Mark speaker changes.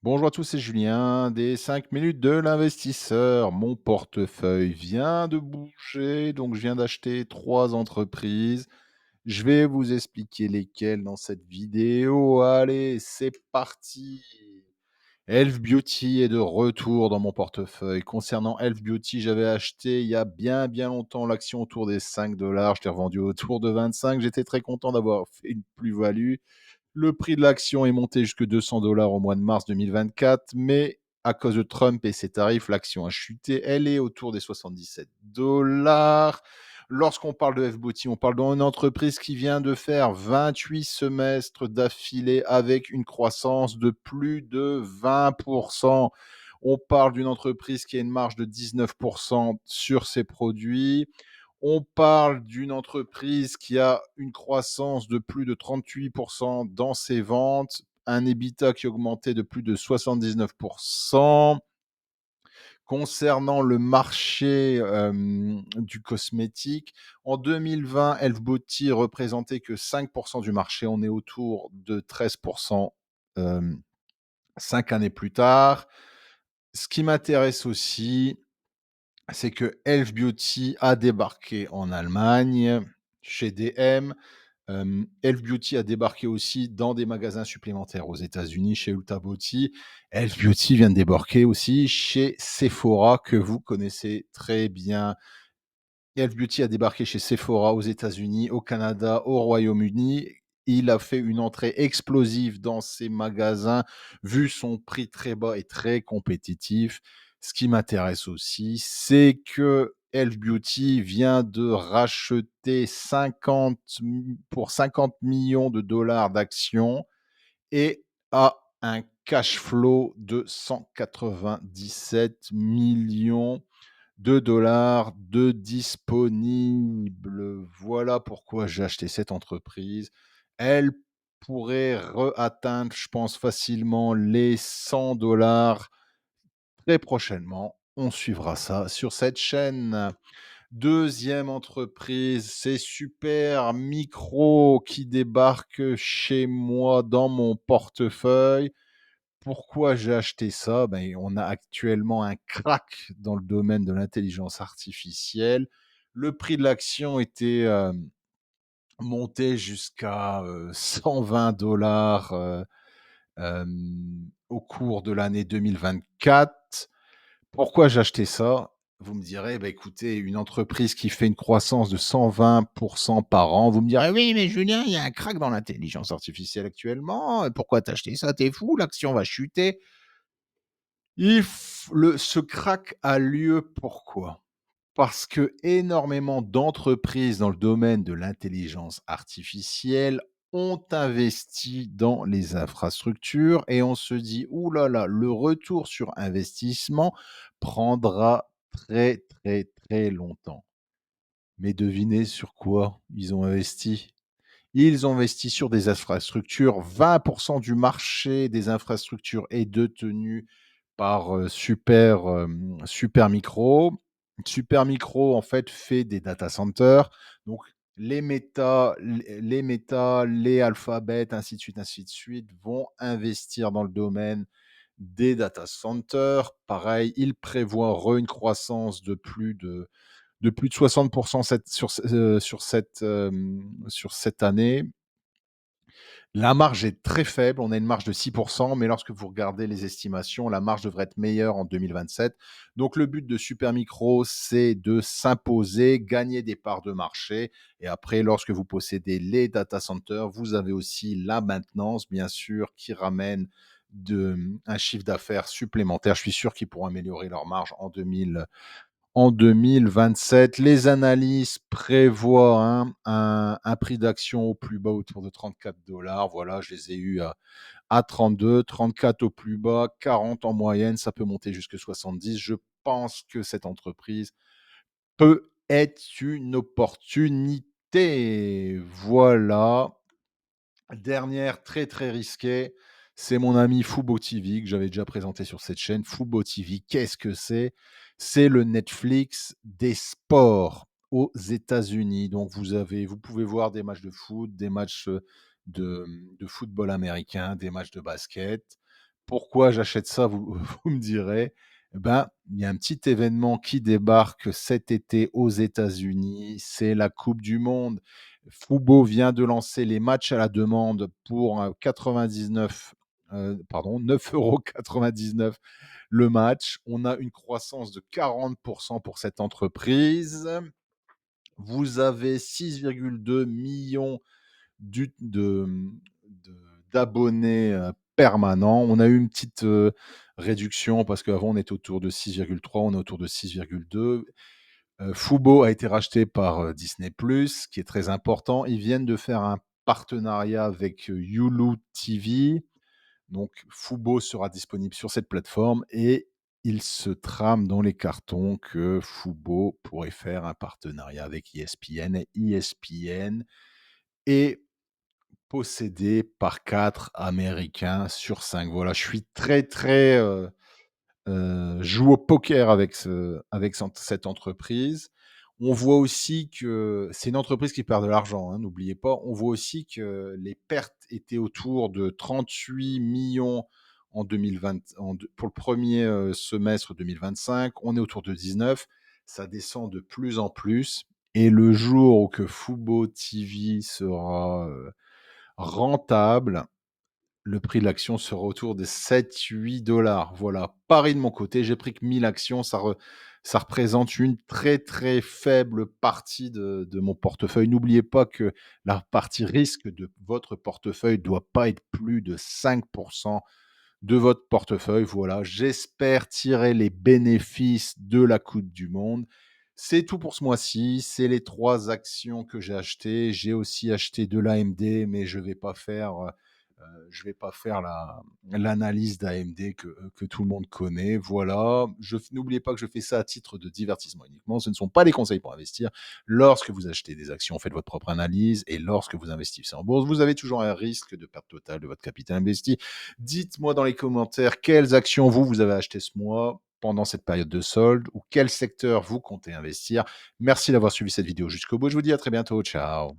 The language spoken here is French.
Speaker 1: Bonjour à tous, c'est Julien des 5 minutes de l'investisseur. Mon portefeuille vient de bouger, donc je viens d'acheter 3 entreprises. Je vais vous expliquer lesquelles dans cette vidéo. Allez, c'est parti. Elf Beauty est de retour dans mon portefeuille. Concernant Elf Beauty, j'avais acheté il y a bien bien longtemps l'action autour des 5 dollars. Je l'ai revendue autour de 25. J'étais très content d'avoir fait une plus-value. Le prix de l'action est monté jusque 200 dollars au mois de mars 2024, mais à cause de Trump et ses tarifs, l'action a chuté. Elle est autour des 77 dollars. Lorsqu'on parle de FBOT, on parle d'une entreprise qui vient de faire 28 semestres d'affilée avec une croissance de plus de 20%. On parle d'une entreprise qui a une marge de 19% sur ses produits. On parle d'une entreprise qui a une croissance de plus de 38% dans ses ventes, un EBITDA qui a augmenté de plus de 79%. Concernant le marché du cosmétique, en 2020, Elf Beauty représentait que 5% du marché. On est autour de 13% 5 années plus tard. Ce qui m'intéresse aussi, c'est que Elf Beauty a débarqué en Allemagne, chez DM. Elf Beauty a débarqué aussi dans des magasins supplémentaires aux États-Unis, chez Ulta Beauty. Elf Beauty vient de débarquer aussi chez Sephora, que vous connaissez très bien. Elf Beauty a débarqué chez Sephora aux États-Unis, au Canada, au Royaume-Uni. Il a fait une entrée explosive dans ces magasins, vu son prix très bas et très compétitif. Ce qui m'intéresse aussi, c'est que Elf Beauty vient de racheter 50 millions de dollars d'actions et a un cash flow de 197 millions de dollars de disponibles. Voilà pourquoi j'ai acheté cette entreprise. Elle pourrait atteindre, je pense, facilement les 100 dollars très prochainement. On suivra ça sur cette chaîne. Deuxième entreprise, c'est Super Micro qui débarque chez moi dans mon portefeuille. Pourquoi j'ai acheté ça? Ben, on a actuellement un crack dans le domaine de l'intelligence artificielle. Le prix de l'action était monté jusqu'à 120 dollars au cours de l'année 2024. Pourquoi j'ai acheté ça? Vous me direz, bah, écoutez, une entreprise qui fait une croissance de 120% par an, vous me direz, oui, mais Julien, il y a un crack dans l'intelligence artificielle actuellement. Pourquoi t'as acheté ça? T'es fou, l'action va chuter. Ce crack a lieu pourquoi? Parce que énormément d'entreprises dans le domaine de l'intelligence artificielle ont investi dans les infrastructures et on se dit: «Ouh là là, le retour sur investissement prendra très, très, très longtemps». Mais devinez sur quoi ils ont investi? Ils ont investi sur des infrastructures. 20% du marché des infrastructures est détenu par Supermicro. Supermicro, en fait, fait des data centers. Donc, les Alphabet, ainsi de suite, vont investir dans le domaine des data centers. Pareil, ils prévoient une croissance de plus de 60% sur cette année. La marge est très faible, on a une marge de 6%, mais lorsque vous regardez les estimations, la marge devrait être meilleure en 2027. Donc le but de Supermicro, c'est de s'imposer, gagner des parts de marché. Et après, lorsque vous possédez les data centers, vous avez aussi la maintenance, bien sûr, qui ramène un chiffre d'affaires supplémentaire. Je suis sûr qu'ils pourront améliorer leur marge en 2027. Les analyses prévoient un prix d'action au plus bas autour de 34 dollars. Voilà, je les ai eus à 32, 34 au plus bas, 40 en moyenne. Ça peut monter jusqu'à 70. Je pense que cette entreprise peut être une opportunité. Voilà. Dernière très très risquée, c'est mon ami Fubo TV que j'avais déjà présenté sur cette chaîne. Fubo TV, qu'est-ce que c'est? C'est le Netflix des sports aux États-Unis. Donc vous pouvez voir des matchs de foot, des matchs de football américain, des matchs de basket. Pourquoi j'achète ça? Vous vous me direz. Eh ben, il y a un petit événement qui débarque cet été aux États-Unis, c'est la coupe du monde. Fubo vient de lancer les matchs à la demande pour, 99, pardon, 9,99 € le match. On a une croissance de 40 pour cette entreprise. Vous avez 6,2 millions de d'abonnés, permanents. On a eu une petite, réduction parce qu'avant on était autour de 6,3, on est autour de 6,2. Fubo a été racheté par, Disney+, qui est très important. Ils viennent de faire un partenariat avec, Hulu TV. Donc Fubo sera disponible sur cette plateforme et il se trame dans les cartons que Fubo pourrait faire un partenariat avec ESPN et ESPN est possédé par 4 Américains sur 5. Voilà, je suis très, très, joue au poker avec cette entreprise. On voit aussi que c'est une entreprise qui perd de l'argent, hein, n'oubliez pas. On voit aussi que les pertes étaient autour de 38 millions en 2020 en de pour le premier semestre 2025. On est autour de 19. Ça descend de plus en plus et le jour où que Fubo TV sera, rentable, le prix de l'action sera autour de 7-8 $. Voilà, pareil de mon côté, j'ai pris que 1000 actions, ça représente une très, très faible partie de mon portefeuille. N'oubliez pas que la partie risque de votre portefeuille doit pas être plus de 5 de votre portefeuille. Voilà, j'espère tirer les bénéfices de la coupe du monde. C'est tout pour ce mois-ci. C'est les 3 actions que j'ai achetées. J'ai aussi acheté de l'AMD, mais je vais pas faire l'analyse d'AMD que tout le monde connaît. Voilà, n'oubliez pas que je fais ça à titre de divertissement uniquement. Ce ne sont pas des conseils pour investir. Lorsque vous achetez des actions, faites votre propre analyse et lorsque vous investissez en bourse, vous avez toujours un risque de perte totale de votre capital investi. Dites-moi dans les commentaires quelles actions vous avez achetées ce mois pendant cette période de solde ou quel secteur vous comptez investir. Merci d'avoir suivi cette vidéo jusqu'au bout. Je vous dis à très bientôt. Ciao.